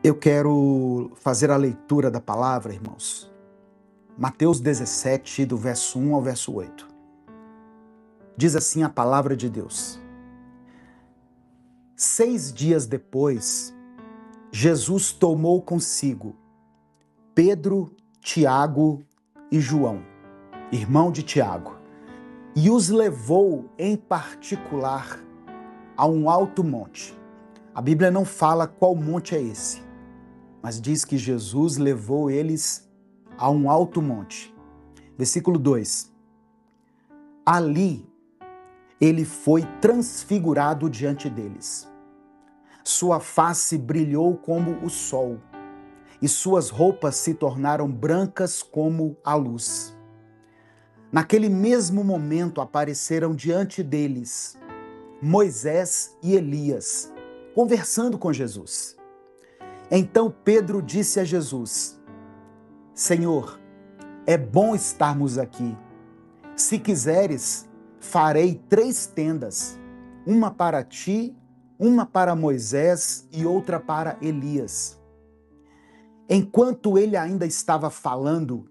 Eu quero fazer a leitura da palavra, irmãos. Mateus 17, do verso 1 ao verso 8. Diz assim a palavra de Deus. 6 dias depois, Jesus tomou consigo Pedro, Tiago e João, irmão de Tiago, e os levou em particular a um alto monte. A Bíblia não fala qual monte é esse, mas diz que Jesus levou eles a um alto monte. Versículo 2. Ali ele foi transfigurado diante deles. Sua face brilhou como o sol, e suas roupas se tornaram brancas como a luz. Naquele mesmo momento apareceram diante deles Moisés e Elias, conversando com Jesus. Então Pedro disse a Jesus: Senhor, é bom estarmos aqui. Se quiseres, farei 3 tendas, uma para ti, uma para Moisés e outra para Elias. Enquanto ele ainda estava falando,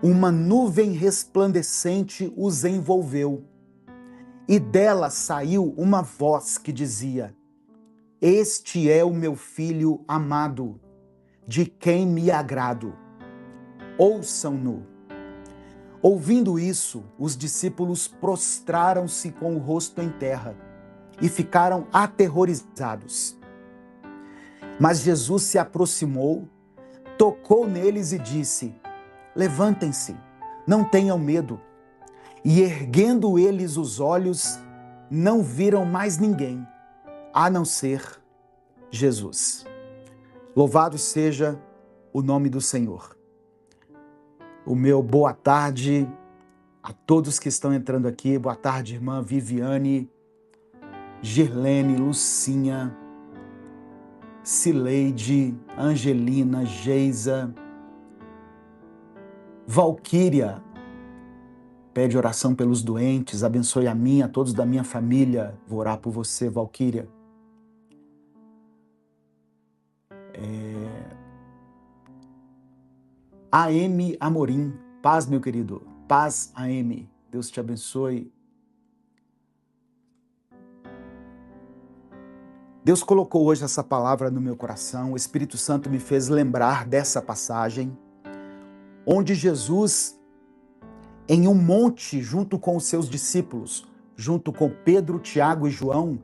uma nuvem resplandecente os envolveu, e dela saiu uma voz que dizia: Este é o meu filho amado, de quem me agrado. Ouçam-no. Ouvindo isso, os discípulos prostraram-se com o rosto em terra e ficaram aterrorizados. Mas Jesus se aproximou, tocou neles e disse: Levantem-se, não tenham medo. E erguendo eles os olhos, não viram mais ninguém, a não ser Jesus. Louvado seja o nome do Senhor. O meu boa tarde a todos que estão entrando aqui. Boa tarde, irmã Viviane, Girlene, Lucinha, Cileide, Angelina, Geisa, Valquíria. Pede oração pelos doentes, abençoe a mim, a todos da minha família. Vou orar por você, Valquíria. AM Amorim, paz, meu querido. Paz, AM. Deus te abençoe. Deus colocou hoje essa palavra no meu coração. O Espírito Santo me fez lembrar dessa passagem, onde Jesus, em um monte, junto com os seus discípulos, junto com Pedro, Tiago e João,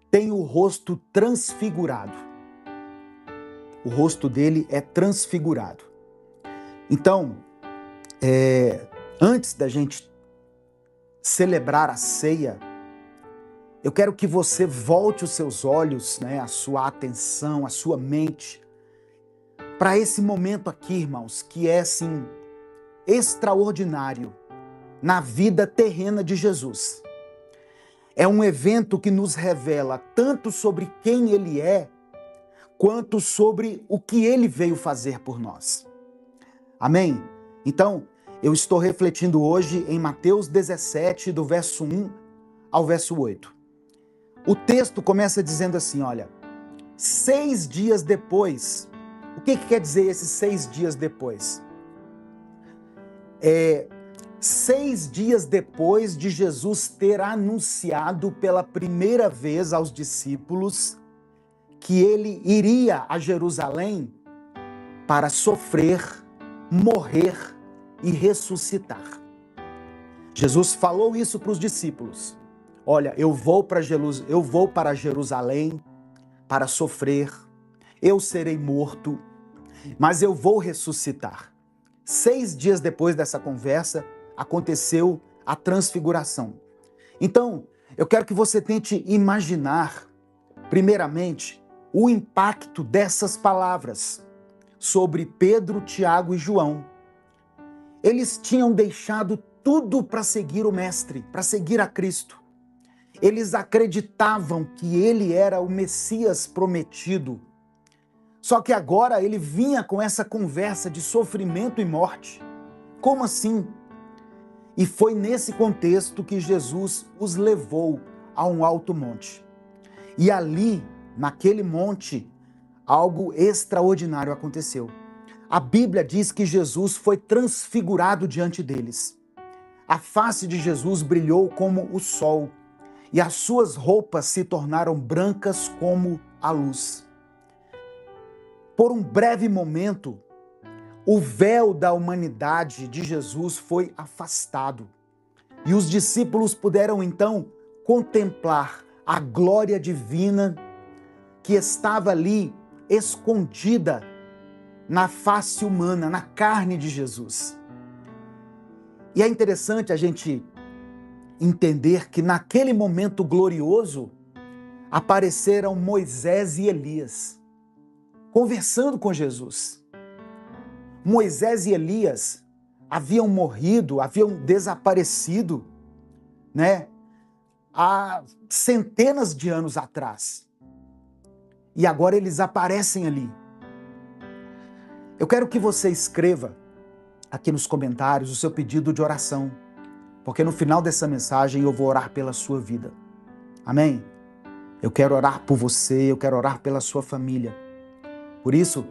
tem o rosto transfigurado. O rosto dele é transfigurado. Então, antes da gente celebrar a ceia, eu quero que você volte os seus olhos, a sua atenção, a sua mente, para esse momento aqui, irmãos, que é, assim, extraordinário na vida terrena de Jesus. É um evento que nos revela tanto sobre quem ele é, quanto sobre o que ele veio fazer por nós. Amém? Então, eu estou refletindo hoje em Mateus 17, do verso 1 ao verso 8. O texto começa dizendo assim, olha, 6 dias depois. O que quer dizer esses 6 dias depois? 6 dias depois de Jesus ter anunciado pela primeira vez aos discípulos que ele iria a Jerusalém para sofrer, morrer e ressuscitar. Jesus falou isso para os discípulos. Olha, eu vou para Jerusalém para sofrer, eu serei morto, mas eu vou ressuscitar. 6 dias depois dessa conversa, aconteceu a transfiguração. Então, eu quero que você tente imaginar, primeiramente, o impacto dessas palavras sobre Pedro, Tiago e João. Eles tinham deixado tudo para seguir o Mestre, para seguir a Cristo. Eles acreditavam que ele era o Messias prometido. Só que agora ele vinha com essa conversa de sofrimento e morte. Como assim? E foi nesse contexto que Jesus os levou a um alto monte. E ali, naquele monte, algo extraordinário aconteceu. A Bíblia diz que Jesus foi transfigurado diante deles. A face de Jesus brilhou como o sol, e as suas roupas se tornaram brancas como a luz. Por um breve momento, o véu da humanidade de Jesus foi afastado, e os discípulos puderam então contemplar a glória divina que estava ali escondida na face humana, na carne de Jesus. E é interessante a gente entender que naquele momento glorioso apareceram Moisés e Elias conversando com Jesus. Moisés e Elias haviam morrido, haviam desaparecido, há centenas de anos atrás. E agora eles aparecem ali. Eu quero que você escreva aqui nos comentários o seu pedido de oração, porque no final dessa mensagem eu vou orar pela sua vida. Amém? Eu quero orar por você, eu quero orar pela sua família. Por isso,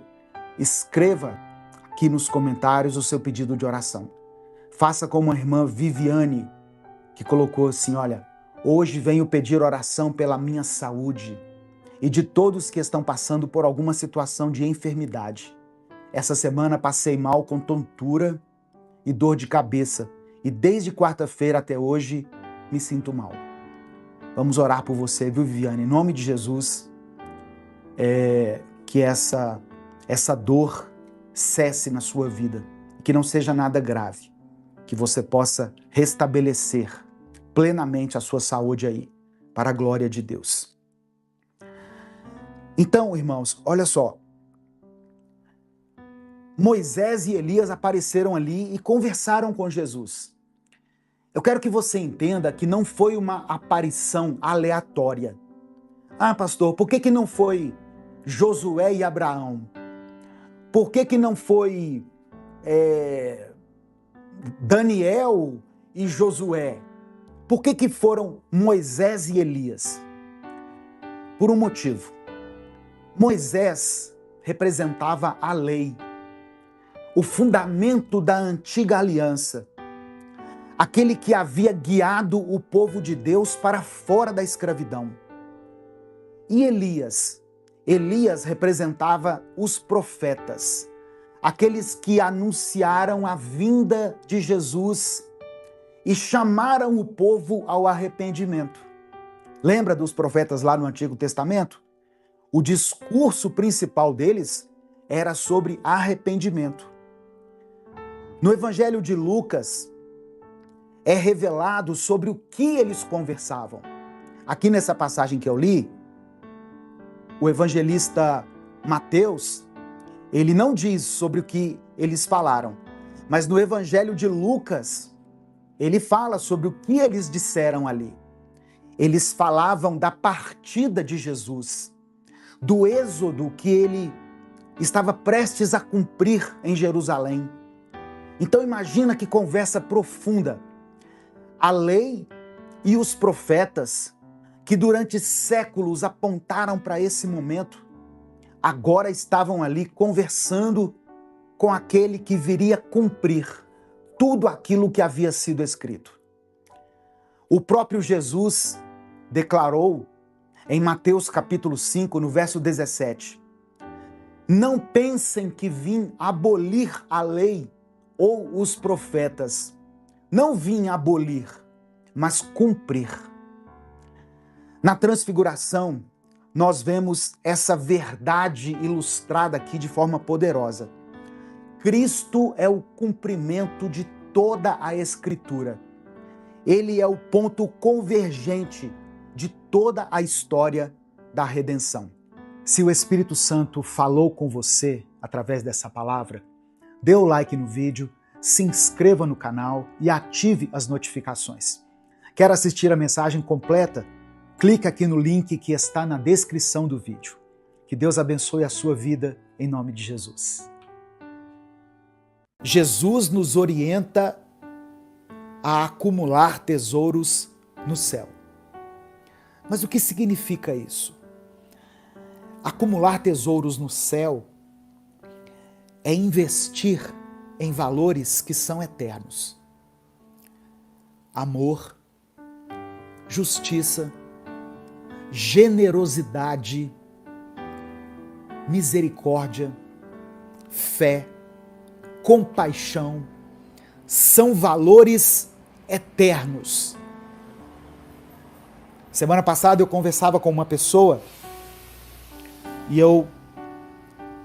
escreva aqui nos comentários o seu pedido de oração. Faça como a irmã Viviane, que colocou assim, olha, hoje venho pedir oração pela minha saúde e de todos que estão passando por alguma situação de enfermidade. Essa semana passei mal com tontura e dor de cabeça e desde quarta-feira até hoje me sinto mal. Vamos orar por você, viu, Viviane? Em nome de Jesus, que essa dor cesse na sua vida, que não seja nada grave, que você possa restabelecer plenamente a sua saúde aí, para a glória de Deus. Então, irmãos, olha só, Moisés e Elias apareceram ali e conversaram com Jesus. Eu quero que você entenda que não foi uma aparição aleatória. Ah, pastor, por que não foi Josué e Abraão? Por que não foi Daniel e Josué? Por que foram Moisés e Elias? Por um motivo. Moisés representava a lei, o fundamento da antiga aliança, aquele que havia guiado o povo de Deus para fora da escravidão. E Elias? Elias representava os profetas, aqueles que anunciaram a vinda de Jesus e chamaram o povo ao arrependimento. Lembra dos profetas lá no Antigo Testamento? O discurso principal deles era sobre arrependimento. No Evangelho de Lucas, é revelado sobre o que eles conversavam. Aqui nessa passagem que eu li, o evangelista Mateus, ele não diz sobre o que eles falaram, mas no Evangelho de Lucas, ele fala sobre o que eles disseram ali. Eles falavam da partida de Jesus, do êxodo que ele estava prestes a cumprir em Jerusalém. Então imagina que conversa profunda. A lei e os profetas, que durante séculos apontaram para esse momento, agora estavam ali conversando com aquele que viria cumprir tudo aquilo que havia sido escrito. O próprio Jesus declarou em Mateus capítulo 5, no verso 17, não pensem que vim abolir a lei ou os profetas. Não vim abolir, mas cumprir. Na transfiguração, nós vemos essa verdade ilustrada aqui de forma poderosa. Cristo é o cumprimento de toda a Escritura. Ele é o ponto convergente de toda a história da redenção. Se o Espírito Santo falou com você através dessa palavra, dê o like no vídeo, se inscreva no canal e ative as notificações. Quer assistir a mensagem completa? Clica aqui no link que está na descrição do vídeo. Que Deus abençoe a sua vida em nome de Jesus. Jesus nos orienta a acumular tesouros no céu. Mas o que significa isso? Acumular tesouros no céu é investir em valores que são eternos. Amor, justiça, generosidade, misericórdia, fé, compaixão, são valores eternos. Semana passada eu conversava com uma pessoa e eu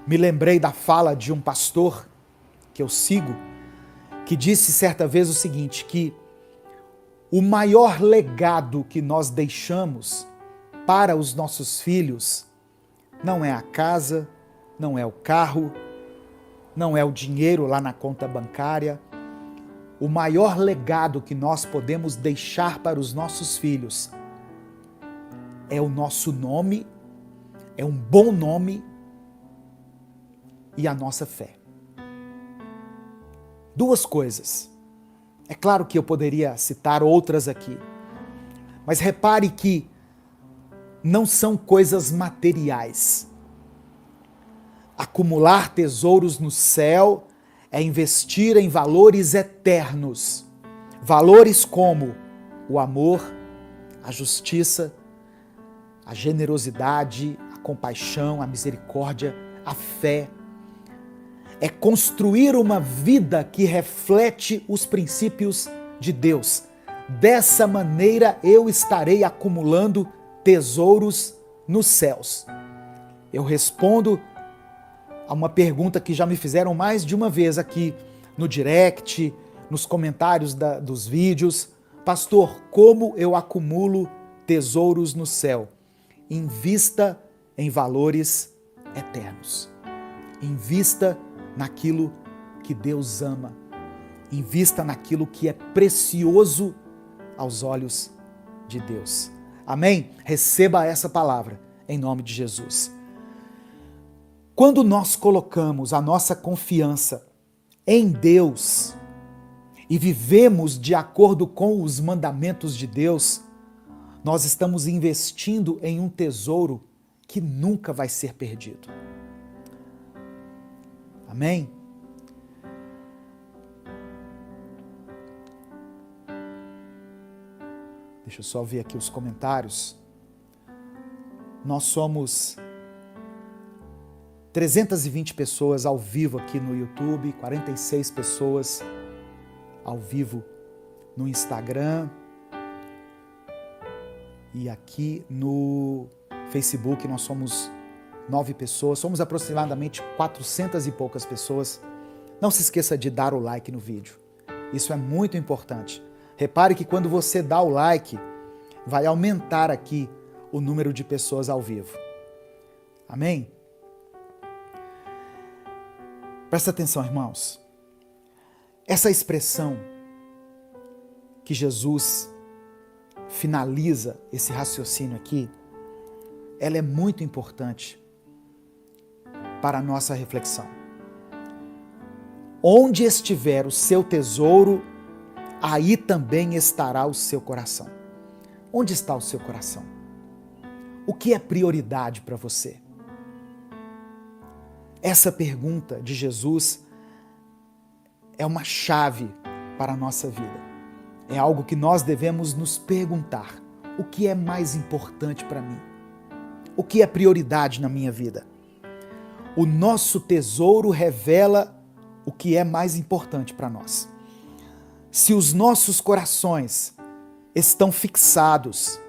me lembrei da fala de um pastor que eu sigo, que disse certa vez o seguinte, que o maior legado que nós deixamos para os nossos filhos não é a casa, não é o carro, não é o dinheiro lá na conta bancária. O maior legado que nós podemos deixar para os nossos filhos é o nosso nome, é um bom nome e a nossa fé. Duas coisas. É claro que eu poderia citar outras aqui, mas repare que não são coisas materiais. Acumular tesouros no céu é investir em valores eternos. Valores como o amor, a justiça, a generosidade, a compaixão, a misericórdia, a fé. É construir uma vida que reflete os princípios de Deus. Dessa maneira eu estarei acumulando tesouros nos céus. Eu respondo a uma pergunta que já me fizeram mais de uma vez aqui no direct, nos comentários dos vídeos. Pastor, como eu acumulo tesouros no céu? Invista em valores eternos. Invista naquilo que Deus ama. Invista naquilo que é precioso aos olhos de Deus. Amém? Receba essa palavra em nome de Jesus. Quando nós colocamos a nossa confiança em Deus e vivemos de acordo com os mandamentos de Deus, nós estamos investindo em um tesouro que nunca vai ser perdido. Amém? Deixa eu só ver aqui os comentários. Nós somos 320 pessoas ao vivo aqui no YouTube, 46 pessoas ao vivo no Instagram e aqui no Facebook nós somos 9 pessoas, somos aproximadamente 400 e poucas pessoas. Não se esqueça de dar o like no vídeo, isso é muito importante. Repare que quando você dá o like, vai aumentar aqui o número de pessoas ao vivo. Amém? Presta atenção, irmãos. Essa expressão que Jesus finaliza esse raciocínio aqui, ela é muito importante para a nossa reflexão. Onde estiver o seu tesouro, aí também estará o seu coração. Onde está o seu coração? O que é prioridade para você? Essa pergunta de Jesus é uma chave para a nossa vida. É algo que nós devemos nos perguntar. O que é mais importante para mim? O que é prioridade na minha vida? O nosso tesouro revela o que é mais importante para nós. Se os nossos corações estão fixados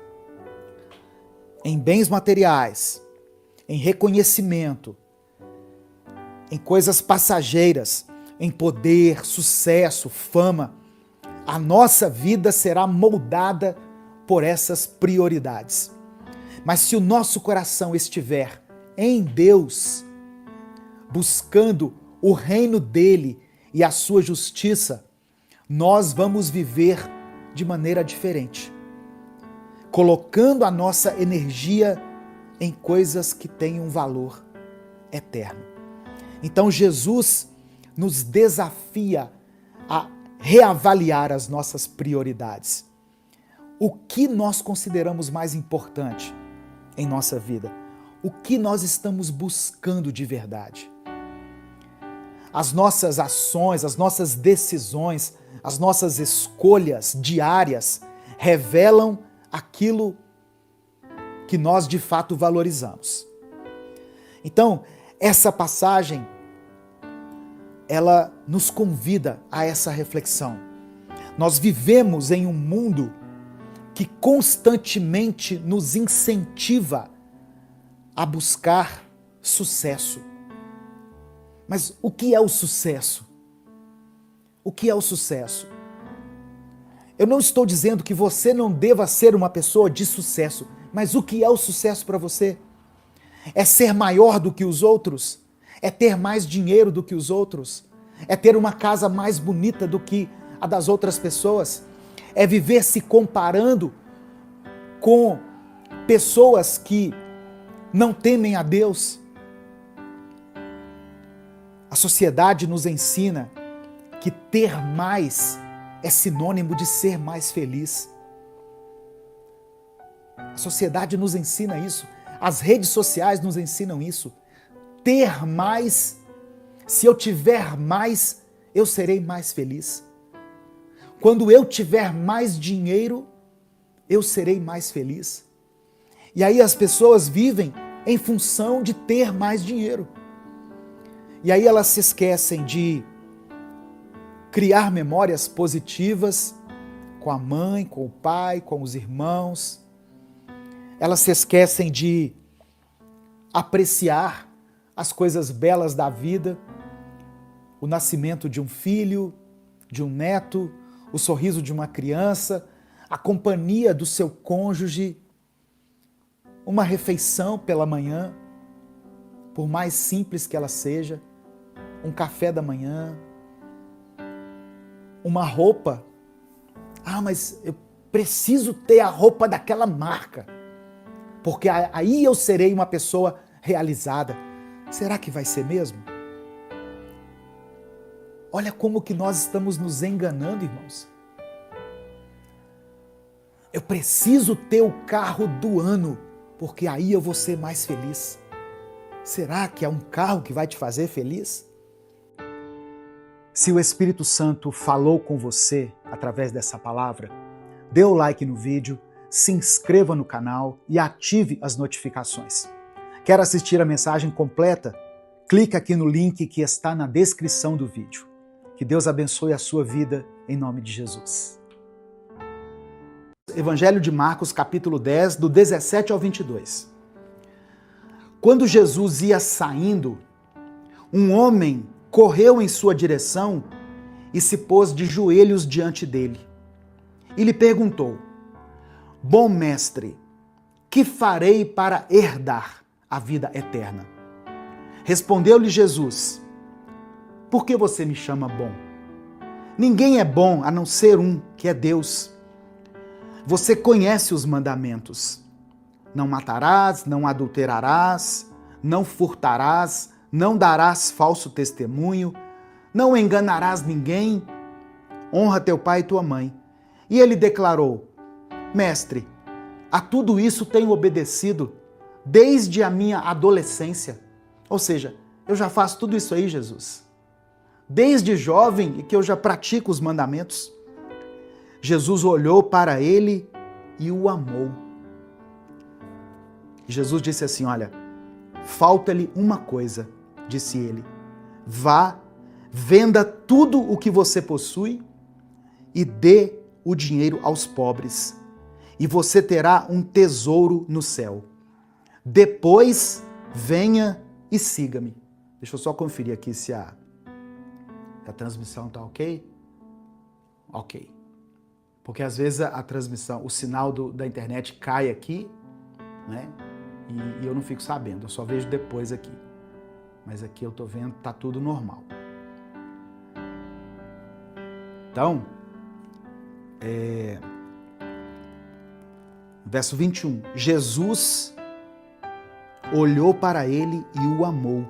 em bens materiais, em reconhecimento, em coisas passageiras, em poder, sucesso, fama, a nossa vida será moldada por essas prioridades. Mas se o nosso coração estiver em Deus, buscando o reino dele e a sua justiça, nós vamos viver de maneira diferente, colocando a nossa energia em coisas que têm um valor eterno. Então Jesus nos desafia a reavaliar as nossas prioridades. O que nós consideramos mais importante em nossa vida? o que nós estamos buscando de verdade. As nossas ações, as nossas decisões, as nossas escolhas diárias revelam aquilo que nós de fato valorizamos. Então, essa passagem, ela nos convida a essa reflexão. Nós vivemos em um mundo que constantemente nos incentiva a buscar sucesso. Mas o que é o sucesso? O que é o sucesso? Eu não estou dizendo que você não deva ser uma pessoa de sucesso, mas o que é o sucesso para você? É ser maior do que os outros? É ter mais dinheiro do que os outros? É ter uma casa mais bonita do que a das outras pessoas? É viver se comparando com pessoas que não temem a Deus? A sociedade nos ensina que ter mais é sinônimo de ser mais feliz. A sociedade nos ensina isso. As redes sociais nos ensinam isso. Ter mais, se eu tiver mais, eu serei mais feliz. Quando eu tiver mais dinheiro, eu serei mais feliz. E aí as pessoas vivem em função de ter mais dinheiro. E aí elas se esquecem de criar memórias positivas com a mãe, com o pai, com os irmãos. Elas se esquecem de apreciar as coisas belas da vida, o nascimento de um filho, de um neto, o sorriso de uma criança, a companhia do seu cônjuge, uma refeição pela manhã, por mais simples que ela seja, um café da manhã, uma roupa. Ah, mas eu preciso ter a roupa daquela marca, porque aí eu serei uma pessoa realizada. Será que vai ser mesmo? Olha como que nós estamos nos enganando, irmãos. Eu preciso ter o carro do ano, porque aí eu vou ser mais feliz. Será que é um carro que vai te fazer feliz? Se o Espírito Santo falou com você através dessa palavra, dê o like no vídeo, se inscreva no canal e ative as notificações. Quer assistir a mensagem completa? Clica aqui no link que está na descrição do vídeo. Que Deus abençoe a sua vida em nome de Jesus. Evangelho de Marcos, capítulo 10, do 17 ao 22. Quando Jesus ia saindo, um homem correu em sua direção e se pôs de joelhos diante dele. E lhe perguntou: Bom mestre, que farei para herdar a vida eterna? Respondeu-lhe Jesus: Por que você me chama bom? Ninguém é bom a não ser um, que é Deus. Você conhece os mandamentos. Não matarás, não adulterarás, não furtarás, não darás falso testemunho, não enganarás ninguém, honra teu pai e tua mãe. E ele declarou: Mestre, a tudo isso tenho obedecido desde a minha adolescência. Ou seja, eu já faço tudo isso aí, Jesus. Desde jovem que eu já pratico os mandamentos. Jesus olhou para ele e o amou. Jesus disse assim: olha, falta-lhe uma coisa, disse ele. Vá, venda tudo o que você possui e dê o dinheiro aos pobres, e você terá um tesouro no céu. Depois, venha e siga-me. Deixa eu só conferir aqui se a transmissão está ok. Ok. Porque às vezes a transmissão, o sinal da internet cai aqui, né? E eu não fico sabendo, eu só vejo depois aqui. Mas aqui eu tô vendo, tá tudo normal. Então, verso 21. Jesus olhou para ele e o amou.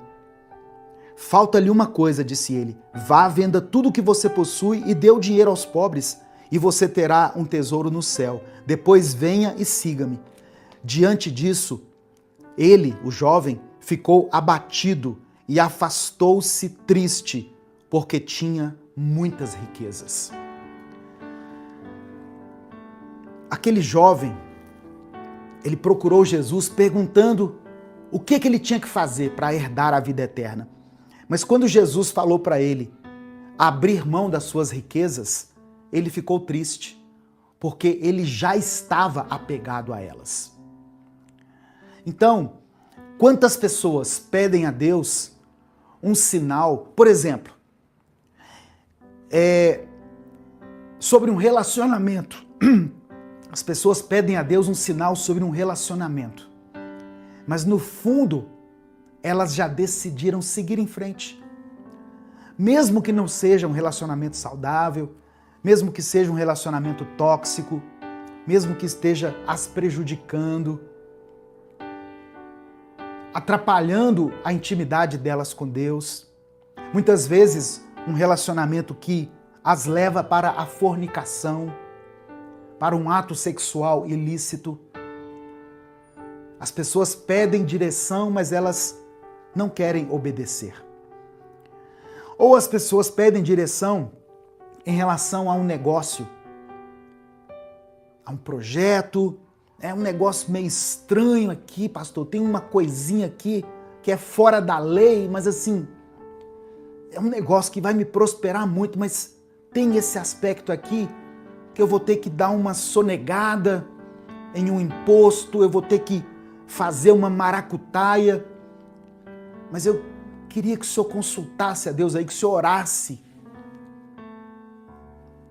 Falta-lhe uma coisa, disse ele. Vá, venda tudo o que você possui e dê o dinheiro aos pobres, e você terá um tesouro no céu. Depois venha e siga-me. Diante disso, Ele, o jovem, ficou abatido e afastou-se triste, porque tinha muitas riquezas. Aquele jovem, ele procurou Jesus perguntando o que ele tinha que fazer para herdar a vida eterna. Mas quando Jesus falou para ele abrir mão das suas riquezas, ele ficou triste, porque ele já estava apegado a elas. Então, quantas pessoas pedem a Deus um sinal, por exemplo, sobre um relacionamento. As pessoas pedem a Deus um sinal sobre um relacionamento, mas no fundo, elas já decidiram seguir em frente. Mesmo que não seja um relacionamento saudável, mesmo que seja um relacionamento tóxico, mesmo que esteja as prejudicando, atrapalhando a intimidade delas com Deus. Muitas vezes, um relacionamento que as leva para a fornicação, para um ato sexual ilícito. As pessoas pedem direção, mas elas não querem obedecer. Ou as pessoas pedem direção em relação a um negócio, a um projeto. É um negócio meio estranho aqui, pastor. Tem uma coisinha aqui que é fora da lei, mas assim, é um negócio que vai me prosperar muito, mas tem esse aspecto aqui que eu vou ter que dar uma sonegada em um imposto, eu vou ter que fazer uma maracutaia. Mas eu queria que o senhor consultasse a Deus aí, que o senhor orasse.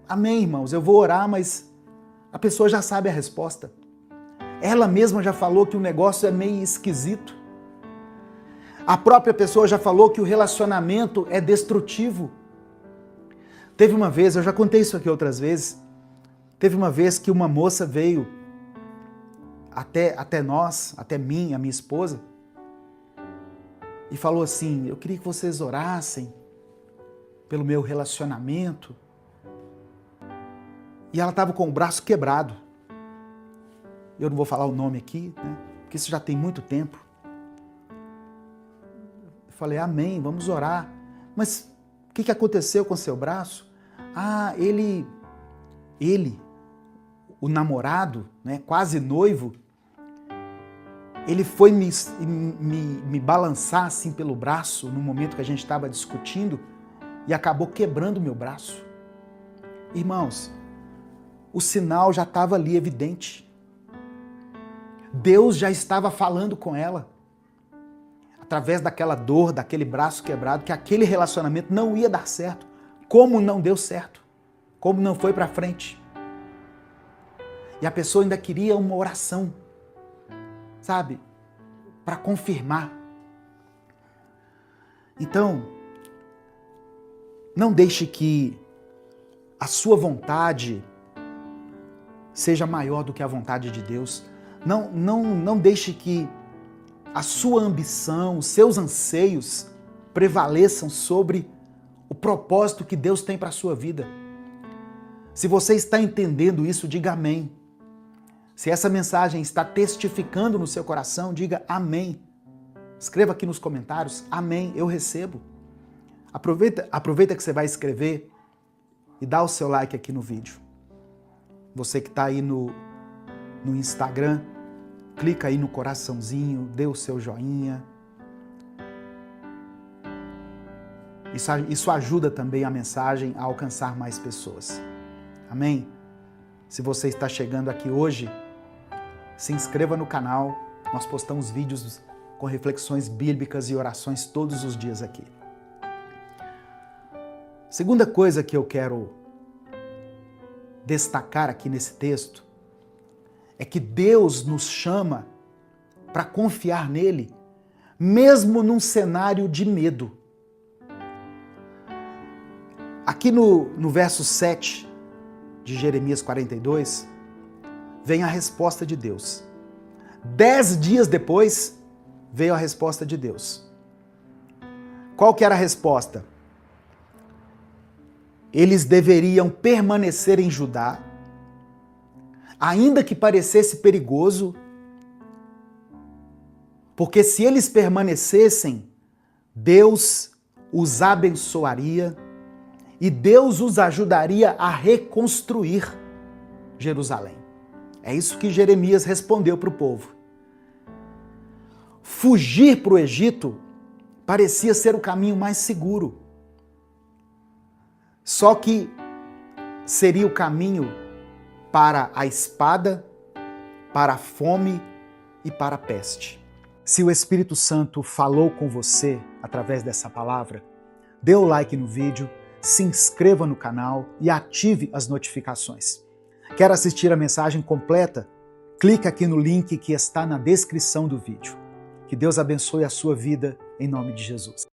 Amém, irmãos? Eu vou orar, mas a pessoa já sabe a resposta. Ela mesma já falou que o negócio é meio esquisito. A própria pessoa já falou que o relacionamento é destrutivo. Teve uma vez, eu já contei isso aqui outras vezes, teve uma vez que uma moça veio até nós, até mim, a minha esposa, e falou assim: eu queria que vocês orassem pelo meu relacionamento. E ela estava com o braço quebrado. Eu não vou falar o nome aqui, né? Porque isso já tem muito tempo. Eu falei: amém, vamos orar. Mas o que aconteceu com seu braço? Ah, ele, o namorado, né, quase noivo, ele foi me balançar assim pelo braço no momento que a gente estava discutindo e acabou quebrando meu braço. Irmãos, o sinal já estava ali evidente. Deus já estava falando com ela, através daquela dor, daquele braço quebrado, que aquele relacionamento não ia dar certo. Como não deu certo? Como não foi para frente? E a pessoa ainda queria uma oração, sabe? Para confirmar. Então, não deixe que a sua vontade seja maior do que a vontade de Deus. Não deixe que a sua ambição, os seus anseios prevaleçam sobre o propósito que Deus tem para a sua vida. Se você está entendendo isso, diga amém. Se essa mensagem está testificando no seu coração, diga amém. Escreva aqui nos comentários: amém, eu recebo. Aproveita que você vai escrever e dá o seu like aqui no vídeo. Você que está aí no Instagram, clica aí no coraçãozinho, dê o seu joinha. Isso ajuda também a mensagem a alcançar mais pessoas. Amém? Se você está chegando aqui hoje, se inscreva no canal. Nós postamos vídeos com reflexões bíblicas e orações todos os dias aqui. Segunda coisa que eu quero destacar aqui nesse texto é que Deus nos chama para confiar nele, mesmo num cenário de medo. Aqui no verso 7 de Jeremias 42, vem a resposta de Deus. 10 dias depois, veio a resposta de Deus. Qual que era a resposta? Eles deveriam permanecer em Judá, ainda que parecesse perigoso, Porque se eles permanecessem, Deus os abençoaria e Deus os ajudaria a reconstruir Jerusalém. É isso que Jeremias respondeu para o povo. Fugir para o Egito parecia ser o caminho mais seguro. Só que seria o caminho para a espada, para a fome e para a peste. Se o Espírito Santo falou com você através dessa palavra, dê o like no vídeo, se inscreva no canal e ative as notificações. Quer assistir a mensagem completa? Clique aqui no link que está na descrição do vídeo. Que Deus abençoe a sua vida em nome de Jesus.